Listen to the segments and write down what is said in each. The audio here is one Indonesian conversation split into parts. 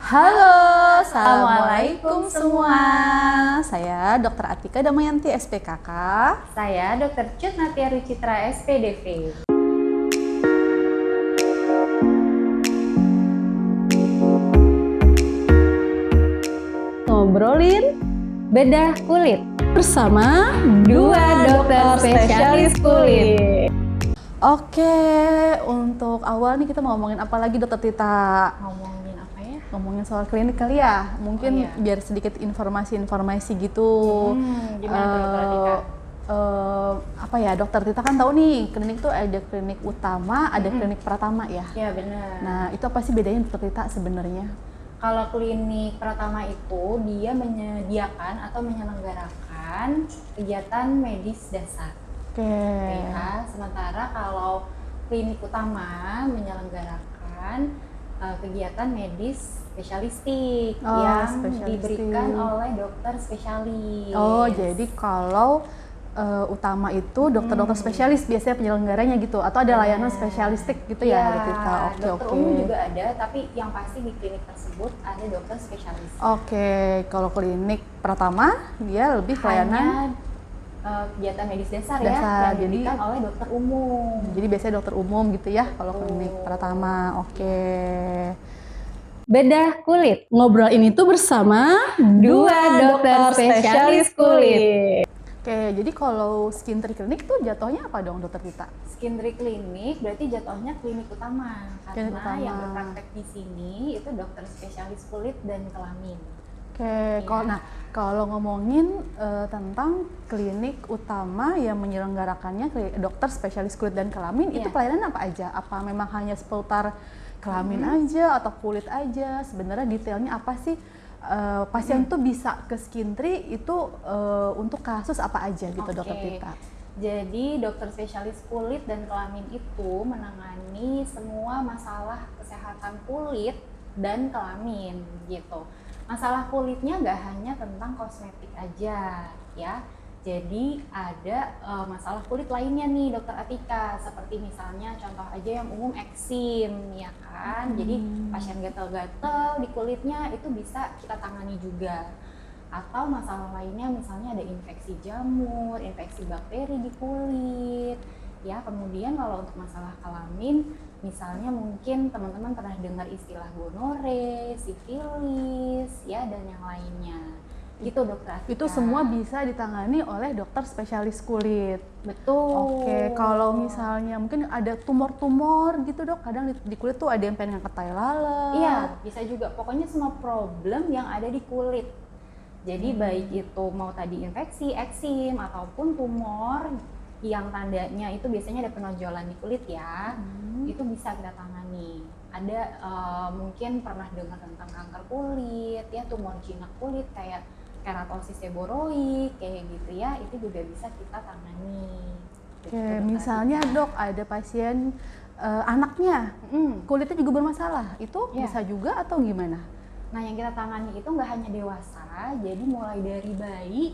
Halo, Assalamualaikum semua. Saya Dr. Atika Damayanti SPKK. Saya Dr. Cut Natia Rucitra SPDV. Ngobrolin Bedah kulit bersama dua dokter spesialis kulit. Oke, untuk awal nih kita mau ngomongin apa lagi Dokter Tita? Ngomongin apa ya? Ngomongin soal klinik kali ya? Mungkin iya. biar sedikit informasi gitu. Gimana tuh Dokter Atika? Apa ya, Dokter Tita kan tahu nih, klinik tuh ada klinik utama, ada klinik pratama ya? Ya benar. Nah, itu apa sih bedanya Dokter Tita sebenarnya? Kalau klinik pertama itu dia menyediakan atau menyelenggarakan kegiatan medis dasar. Oke. Ya, sementara kalau klinik utama menyelenggarakan kegiatan medis spesialistik yang diberikan oleh dokter spesialis. Oh, jadi kalau utama itu dokter-dokter spesialis biasanya penyelenggaranya gitu, atau ada layanan spesialistik gitu ya, Dokter Tita? Dokter umum juga ada, tapi yang pasti di klinik tersebut ada dokter spesialis. Oke, kalau klinik pertama dia lebih pelayanan kegiatan medis dasar dasar, ya, yang diberikan oleh dokter umum. Jadi biasanya dokter umum gitu ya kalau klinik pertama. Oke. Bedah kulit. Ngobrol ini tuh bersama dua dokter spesialis kulit. Oke, jadi kalau skin tree klinik tuh jatuhnya apa dong Dokter Tita? Skin tree klinik berarti jatuhnya klinik utama, karena yang berpraktek di sini itu dokter spesialis kulit dan kelamin. Oke, kalau ngomongin tentang klinik utama yang menyelenggarakannya dokter spesialis kulit dan kelamin, itu pelayanan apa aja? Apa memang hanya seputar kelamin aja atau kulit aja? Sebenarnya detailnya apa sih? Pasien tuh bisa ke skin tree itu untuk kasus apa aja gitu Dokter Tita? Jadi dokter spesialis kulit dan kelamin itu menangani semua masalah kesehatan kulit dan kelamin gitu. Masalah kulitnya nggak hanya tentang kosmetik aja ya. Jadi ada masalah kulit lainnya nih Dokter Atika, seperti misalnya contoh aja yang umum eksim ya kan. Jadi pasien gatal-gatal di kulitnya itu bisa kita tangani juga. Atau masalah lainnya misalnya ada infeksi jamur, infeksi bakteri di kulit. Ya, kemudian kalau untuk masalah kelamin, misalnya mungkin teman-teman pernah dengar istilah gonore, sifilis, ya dan yang lainnya. Gitu Dokter Atika. Itu semua bisa ditangani oleh dokter spesialis kulit. Betul. Oke, kalau misalnya mungkin ada tumor-tumor gitu Dok, kadang di kulit tuh ada yang pengen ngangkat tai lalat. Iya, bisa juga. Pokoknya semua problem yang ada di kulit. Jadi baik itu mau tadi infeksi, eksim, ataupun tumor yang tandanya itu biasanya ada penonjolan di kulit ya, itu bisa kita tangani. Ada mungkin pernah dengar tentang kanker kulit, ya tumor jinak kulit kayak keratosis seboroik kayak gitu ya, itu juga bisa kita tangani. Oke, misalnya Dok ada pasien anaknya kulitnya juga bermasalah, itu bisa juga atau gimana? Nah yang kita tangani itu nggak hanya dewasa, jadi mulai dari bayi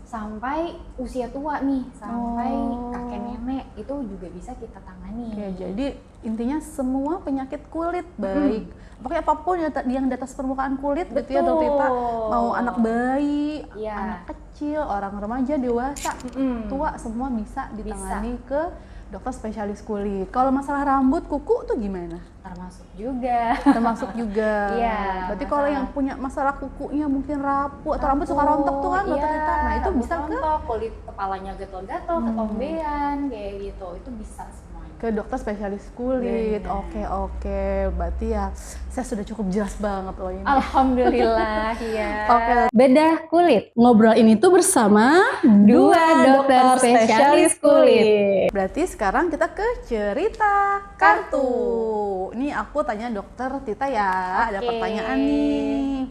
sampai usia tua nih, sampai kakek nenek itu juga bisa kita tangani. Oke, jadi intinya semua penyakit kulit baik, pokoknya apapun yang di atas permukaan kulit gitu ya Dokter Tita, mau anak bayi, anak kecil, orang remaja, dewasa, tua, semua bisa ditangani ke dokter spesialis kulit. Kalau masalah rambut, kuku tuh gimana? Termasuk juga. Termasuk juga. Iya. Berarti kalau yang punya masalah kukunya mungkin rapuh atau rambut suka rontok tuh kan Dokter Tita. Nah, itu bisa rontok, kulit kepalanya gatal-gatal, ketombean kayak gitu. Itu bisa semuanya. Ke dokter spesialis kulit. Oke. Berarti ya saya sudah cukup jelas banget loh ini. Alhamdulillah ya. Oke. Bedah kulit. Ngobrol ini tuh bersama dua dokter spesialis kulit. Berarti sekarang kita ke cerita kartu. Ini aku tanya Dokter Tita ya, ada pertanyaan nih.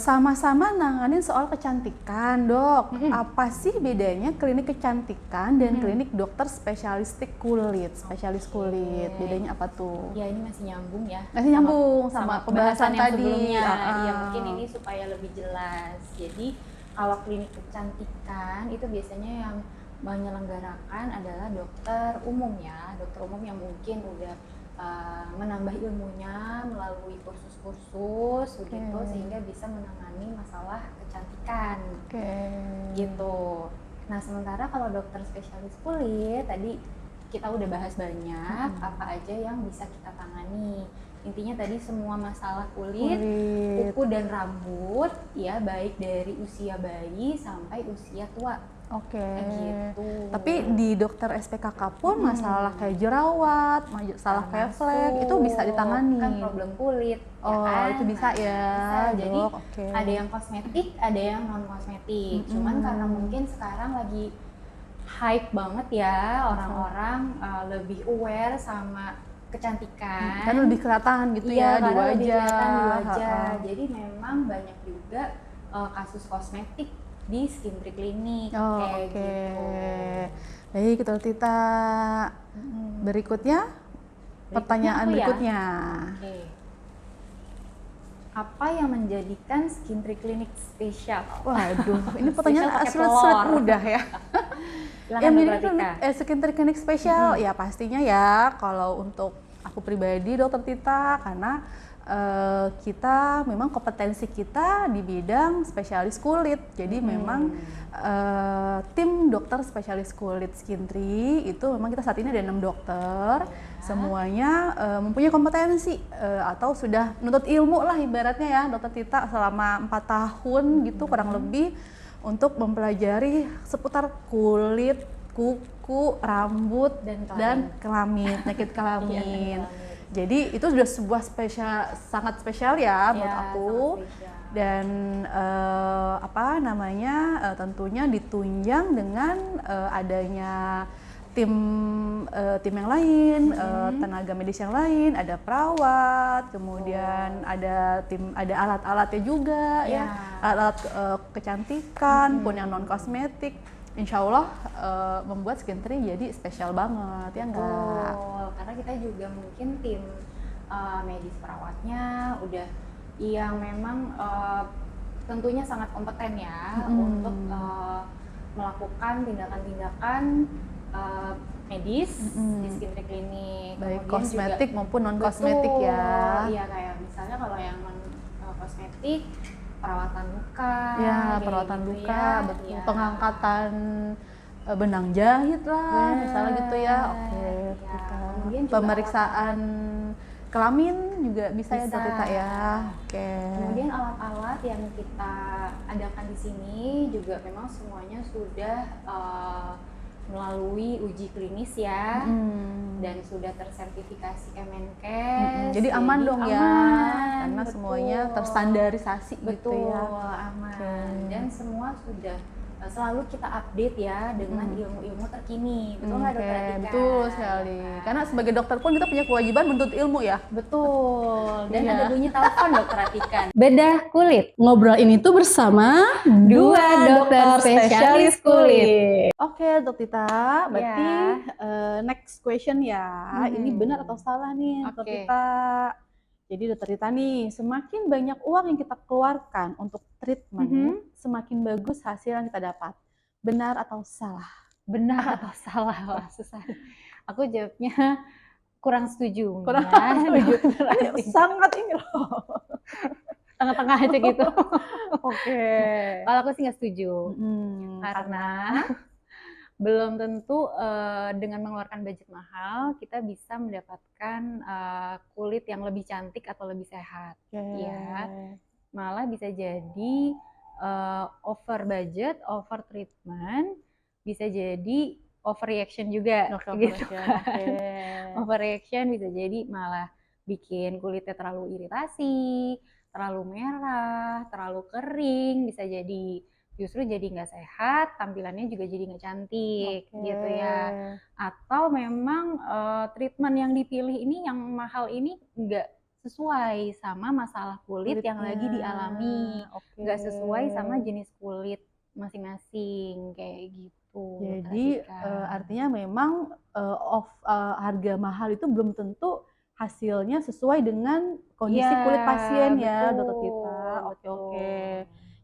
Sama-sama nanganin soal kecantikan Dok. Apa sih bedanya klinik kecantikan dan klinik dokter spesialistik kulit, spesialis kulit? Bedanya apa tuh? Ya ini masih nyambung ya. Masih nyambung sama pembahasan yang tadi. Sebelumnya. Ya mungkin ini supaya lebih jelas. Jadi kalau klinik kecantikan itu biasanya yang menyelenggarakan adalah dokter umum ya, dokter umum yang mungkin udah menambah ilmunya melalui kursus-kursus begitu sehingga bisa menangani masalah kecantikan gitu. Nah sementara kalau dokter spesialis kulit tadi kita udah bahas banyak apa aja yang bisa kita tangani. Intinya tadi semua masalah kulit, kuku dan rambut ya baik dari usia bayi sampai usia tua. Gitu. Tapi di dokter SPKK pun masalah kayak jerawat, masalah kayak flek itu bisa ditangani. Kan problem kulit. Oh, ya kan? itu bisa ya. Bisa. Jadi Dok, ada yang kosmetik, ada yang non kosmetik. Cuman karena mungkin sekarang lagi hype banget ya orang-orang lebih aware sama kecantikan. Kan lebih kelihatan gitu ya di wajah. Lebih kelihatan di wajah. Jadi memang banyak juga kasus kosmetik di Skin Tree Clinic kayak gitu. Baik, Dokter Tita. Berikutnya pertanyaan berikutnya. Apa yang menjadikan Skin Tree Clinic spesial? Waduh, ini pertanyaan sulit mudah ya. Yang menjadi Skin Tree Clinic spesial ya pastinya ya kalau untuk aku pribadi Dokter Tita karena kita memang kompetensi kita di bidang spesialis kulit. Jadi memang tim dokter spesialis kulit Skin Tree itu memang kita saat ini ada 6 dokter. Semuanya mempunyai kompetensi atau sudah menuntut ilmu lah ibaratnya ya Dokter Tita selama 4 tahun gitu kurang lebih untuk mempelajari seputar kulit, kuku, rambut dan kelamin, penyakit kelamin. Jadi itu sudah sebuah sangat spesial ya buat aku dan tentunya ditunjang dengan adanya tim yang lain, tenaga medis yang lain, ada perawat, kemudian ada alat-alatnya juga ya, alat kecantikan pun yang non kosmetik. Insya Allah membuat Skin Tree jadi spesial banget ya enggak? Karena kita juga mungkin tim medis perawatnya udah yang memang tentunya sangat kompeten ya untuk melakukan tindakan-tindakan medis di Skin Tree Clinic. Baik kosmetik maupun non kosmetik ya. Iya kayak misalnya kalau yang non kosmetik perawatan luka, perawatan luka, betul. Pengangkatan benang jahit lah, misalnya gitu ya. Kemudian pemeriksaan kelamin juga bisa ya Dokter Tita ya. Kemudian alat-alat yang kita adakan di sini juga memang semuanya sudah melalui uji klinis ya dan sudah tersertifikasi Kemenkes. Jadi aman dong ya, karena semuanya terstandarisasi gitu ya. Aman. Dan semua sudah selalu kita update ya dengan ilmu-ilmu terkini. Betul nggak Dokter Atika? Betul sekali. Karena sebagai dokter pun kita punya kewajiban menuntut ilmu ya. Betul. Dan ada bunyi telepon Dokter Atika. Bedah kulit. Ngobrol ini tuh bersama dua dokter spesialis kulit. Oke, Dokter Tita. Berarti next question ya. Ini benar atau salah nih Dokter Tita? Jadi Dokter Tita nih, semakin banyak uang yang kita keluarkan untuk treatment, semakin bagus hasil yang kita dapat. Benar atau salah? Benar atau salah? Wah, susah. Aku jawabnya kurang setuju. Sangat ini loh. Tengah-tengah aja gitu. Kalau aku sih nggak setuju. Karena belum tentu dengan mengeluarkan budget mahal kita bisa mendapatkan kulit yang lebih cantik atau lebih sehat. Ya, malah bisa jadi over budget, over treatment, bisa jadi overreaction juga. Overreaction bisa jadi malah bikin kulitnya terlalu iritasi, terlalu merah, terlalu kering, bisa jadi justru jadi nggak sehat, tampilannya juga jadi nggak cantik gitu ya. Atau memang treatment yang dipilih ini yang mahal ini nggak sesuai sama masalah kulit yang lagi dialami, nggak sesuai sama jenis kulit masing-masing kayak gitu. Jadi artinya memang harga mahal itu belum tentu hasilnya sesuai dengan kondisi kulit pasien ya, Dokter Tita.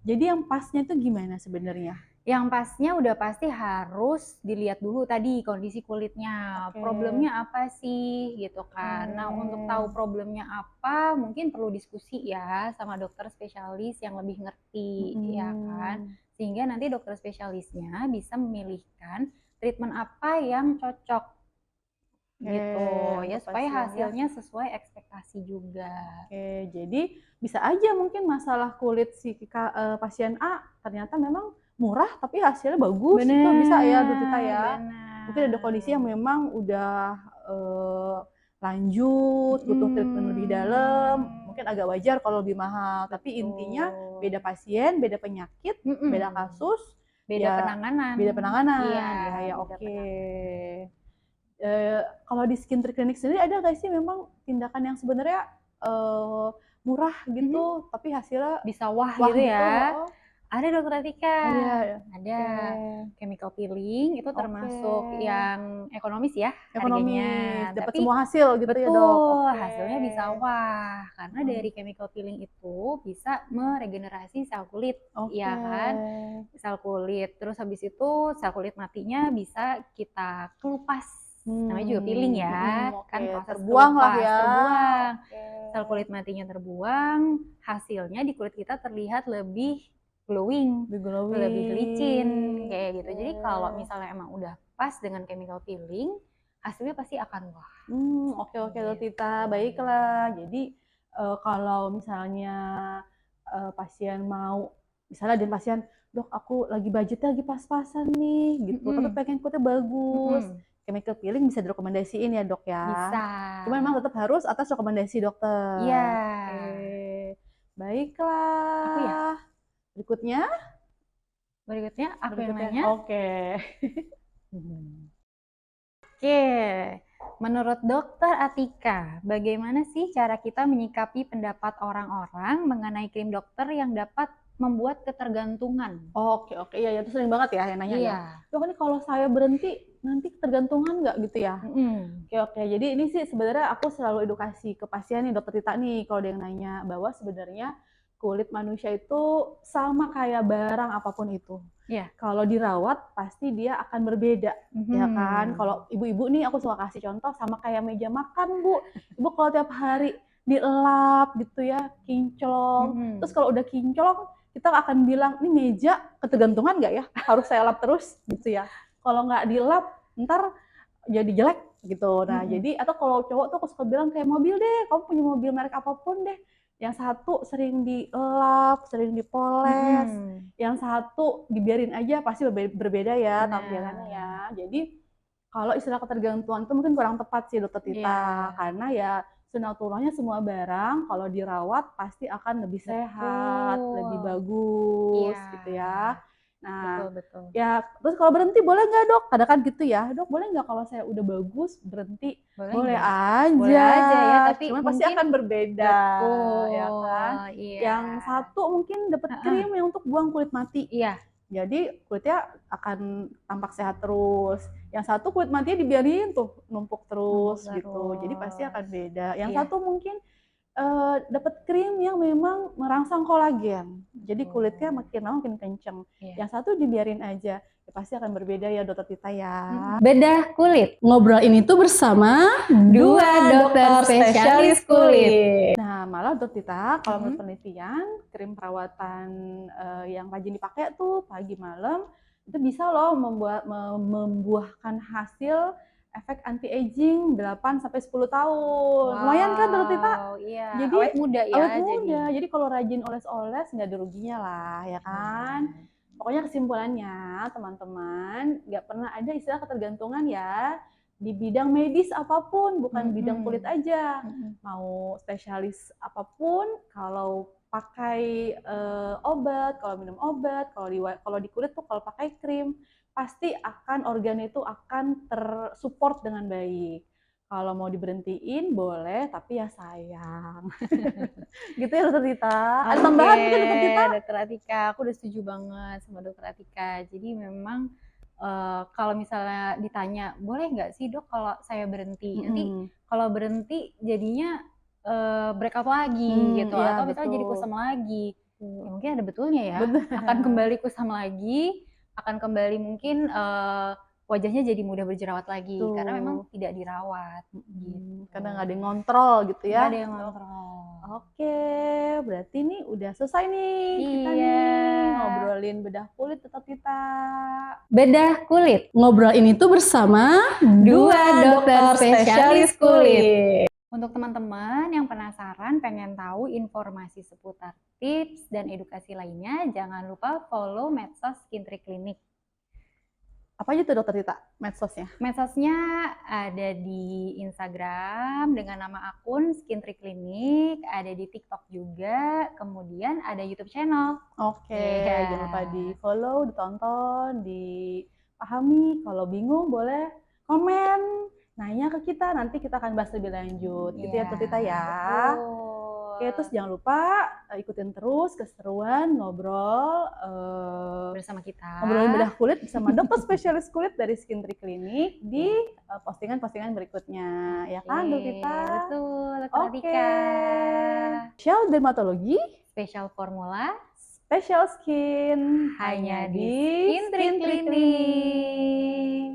Jadi yang pasnya itu gimana sebenarnya? Yang pasnya udah pasti harus dilihat dulu tadi kondisi kulitnya, Oke. problemnya apa sih gitu kan. Nah, untuk tahu Oke. problemnya apa mungkin perlu diskusi ya sama dokter spesialis yang lebih ngerti ya kan. Mhm. Sehingga nanti dokter spesialisnya bisa memilihkan treatment apa yang cocok Oke, gitu ya untuk supaya pasien ya. hasilnya sesuai ekspektasi juga. Oke, jadi bisa aja mungkin masalah kulit si pasien A ternyata memang murah tapi hasilnya bagus, itu bisa ya Dokter Tita Benar, ya. Mungkin ada kondisi yang benar. memang udah lanjut, butuh treatment lebih dalam, mungkin agak wajar kalau lebih mahal. Tapi intinya Betul. beda pasien, beda penyakit, beda kasus, Beda ya penanganan. beda Iya, penanganan. Ya beda oke. penanganan. Kalau di skin treat clinic sendiri ada nggak sih memang tindakan yang sebenarnya murah gitu, tapi hasilnya Bisa wah wah gitu gitu? ya. Heeh. Ada Dokter Atika. Ada. Ada. Oke. Chemical peeling itu Oke. termasuk yang ekonomis ya Ekonomis, harganya. dapat Tapi semua hasil gitu ya Dok? betul, Oke. hasilnya bisa wah. Karena Mhm. dari chemical peeling itu bisa meregenerasi sel kulit, Oke. ya kan? Sel kulit. Terus habis itu sel kulit matinya bisa kita kelupas. Namanya juga peeling ya, kan Oke, proses terbuang lah kelupas, ya. terbuang. Oke. Sel kulit matinya terbuang, hasilnya di kulit kita terlihat lebih glowing, Lebih lebih licin, glowing. kayak gitu. Jadi kalau Oke. misalnya emang udah pas dengan chemical peeling, hasilnya pasti akan wah. Oke Dokter Gitu. Tita, baiklah. Jadi kalau misalnya pasien mau, misalnya ada pasien, dok aku lagi budgetnya lagi pas-pasan nih gitu, tapi pengen kulitnya bagus. Chemical peeling bisa direkomendasiin ya dok ya. Bisa. Cuma memang tetap harus atas rekomendasi dokter. Iya. Oke, Aku ya. baiklah. Berikutnya? Berikutnya aku yang Berikutnya. nanya. Oke. Oke, menurut Dokter Atika, bagaimana sih cara kita menyikapi pendapat orang-orang mengenai krim dokter yang dapat membuat ketergantungan? Oke, iya, itu sering banget ya yang nanya ya. Iya. Dok, ini kalau saya berhenti nanti ketergantungan nggak gitu ya? Oke, jadi ini sih sebenarnya aku selalu edukasi ke pasien nih Dokter Tita nih kalau ada yang nanya bahwa sebenarnya kulit manusia itu sama kayak barang apapun itu. Iya. Kalau dirawat pasti dia akan berbeda, ya kan? Kalau ibu-ibu nih aku suka kasih contoh sama kayak meja makan, Bu. Ibu kalau tiap hari dielap gitu ya, kinclong. Terus kalau udah kinclong, kita akan bilang, ini meja ketergantungan nggak ya? Harus saya lap terus gitu ya. Kalau nggak dilap, ntar jadi jelek gitu. Nah, jadi atau kalau cowok tuh aku suka bilang kayak mobil deh, kamu punya mobil merek apapun deh. Yang satu sering dilap, sering dipoles, yang satu dibiarin aja pasti berbeda ya tampilannya ya. Jadi kalau istilah ketergantungan itu mungkin kurang tepat sih Dokter Tita, karena ya sunatullahnya semua barang kalau dirawat pasti akan lebih sehat, lebih bagus gitu ya. Nah, Betul. ya terus kalau berhenti boleh nggak dok? Kadang kan gitu ya, dok boleh nggak kalau saya udah bagus berhenti? Boleh aja. Boleh aja ya, tapi Cuman pasti mungkin akan berbeda, ya kan? Iya. Yang satu mungkin dapat krim yang untuk buang kulit mati. Iya. Jadi kulitnya akan tampak sehat terus. Yang satu kulit matinya dibiarin tuh numpuk terus gitu. Jadi pasti akan beda. Yang satu mungkin dapat krim yang memang merangsang kolagen. Jadi kulitnya makin lama makin kenceng. Yang satu dibiarin aja. Ya, pasti akan berbeda ya Dokter Tita ya. Bedah kulit. Ngobrol ini tuh bersama dua dokter spesialis kulit. Nah, malah Dokter Tita, kalau menurut penelitian, krim perawatan yang rajin dipakai tuh pagi malam itu bisa loh membuahkan hasil efek anti-aging 8 sampai 10 tahun. Lumayan kan Dokter Tita? Iya. Jadi awet muda ya. Awet muda. Jadi kalau rajin oles-oles nggak ada ruginya lah, ya kan? Pokoknya kesimpulannya teman-teman, nggak pernah ada istilah ketergantungan ya di bidang medis apapun, bukan bidang kulit aja. Mau spesialis apapun, kalau pakai obat, kalau minum obat, kalau di kulit tuh kalau pakai krim, pasti akan organ itu akan tersupport dengan baik. Kalau mau diberhentiin boleh, tapi ya sayang. Gitu ya Dokter Tita. Ada tambahan mungkin Dokter Tita? Dokter Atika, aku udah setuju banget sama Dokter Atika. Jadi memang kalau misalnya ditanya, boleh nggak sih dok kalau saya berhenti? Nanti kalau berhenti jadinya breakout lagi gitu, atau misalnya jadi kusam lagi. Ya, mungkin ada betulnya ya, akan kembali kusam lagi, akan kembali mungkin wajahnya jadi mudah berjerawat lagi Tuh. karena memang tidak dirawat. Gitu. Karena nggak ada yang ngontrol gitu ya. Nggak ada yang ngontrol. Oke, berarti nih udah selesai nih kita Iya. nih ngobrolin bedah kulit tetap kita. Bedah kulit. Ngobrol ini tuh bersama Dua dokter spesialis kulit. Untuk teman-teman yang penasaran pengen tahu informasi seputar tips dan edukasi lainnya, jangan lupa follow medsos Skintri Clinic. Apa aja tuh dokter Tita medsosnya? Medsosnya ada di Instagram dengan nama akun Skintri Clinic, ada di TikTok juga, kemudian ada YouTube channel. Oke, Iya. jangan lupa di follow, ditonton, dipahami. Kalau bingung boleh komen, nanya ke kita, nanti kita akan bahas lebih lanjut. Gitu ya, Dokter Tita ya. Betul. Oke, terus jangan lupa ikutin terus keseruan ngobrol bersama kita. ngobrolin bedah kulit bersama dokter spesialis kulit dari Skintri Clinic di postingan-postingan berikutnya. Ya kan, Dokter Tita? Betul, Dokter Oke. Atika. Spesial dermatologi, Spesial formula special skin hanya di di Skintri Skintri Clinic.